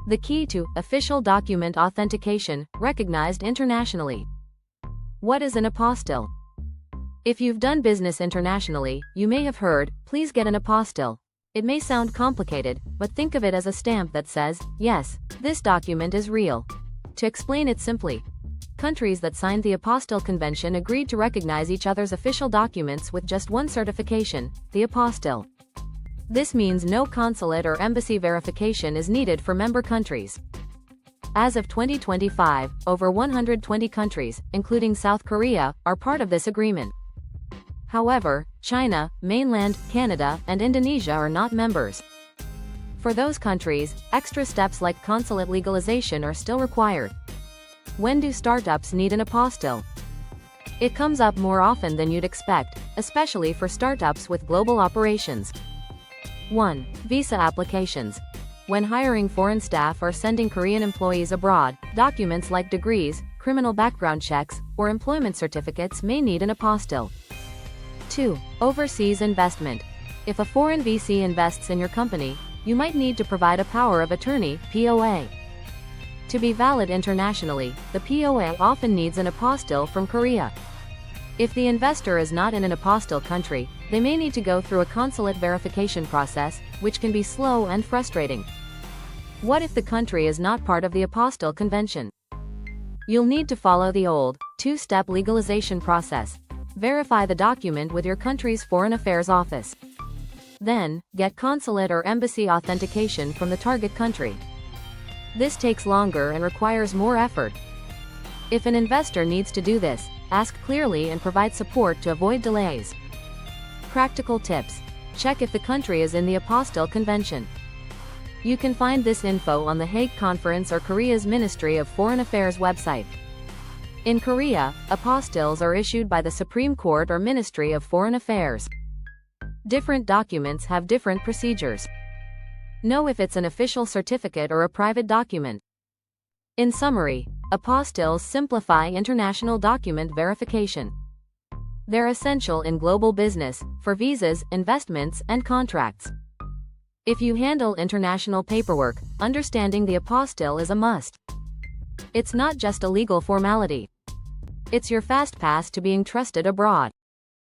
The key to official document authentication, recognized internationally. What is an apostille? If you've done business internationally, you may have heard, please get an apostille. It may sound complicated, but think of it as a stamp that says, yes, this document is real. To explain it simply, countries that signed the Apostille Convention agreed to recognize each other's official documents with just one certification, the apostille. This means no consulate or embassy verification is needed for member countries. As of 2025, over 120 countries, including South Korea, are part of this agreement. However, China, mainland Canada, and Indonesia are not members. For those countries, extra steps like consulate legalization are still required. When do startups need an apostille? It comes up more often than you'd expect, especially for startups with global operations. 1. Visa applications. When hiring foreign staff or sending Korean employees abroad, documents like degrees, criminal background checks, or employment certificates may need an apostille. 2. Overseas investment. If a foreign VC invests in your company, you might need to provide a power of attorney, POA. To be valid internationally, the POA often needs an apostille from Korea. If the investor is not in an apostille country, they may need to go through a consulate verification process, which can be slow and frustrating. What if the country is not part of the Apostille Convention? You'll need to follow the old, two-step legalization process. Verify the document with your country's Foreign Affairs Office. Then, get consulate or embassy authentication from the target country. This takes longer and requires more effort. If an investor needs to do this, ask clearly and provide support to avoid delays. Practical tips. Check if the country is in the Apostille Convention. You can find this info on the Hague Conference or Korea's Ministry of Foreign Affairs website. In Korea, apostilles are issued by the Supreme Court or Ministry of Foreign Affairs. Different documents have different procedures. Know if it's an official certificate or a private document. In summary, apostilles simplify international document verification. They're essential in global business, for visas, investments, and contracts. If you handle international paperwork, understanding the apostille is a must. It's not just a legal formality. It's your fast pass to being trusted abroad.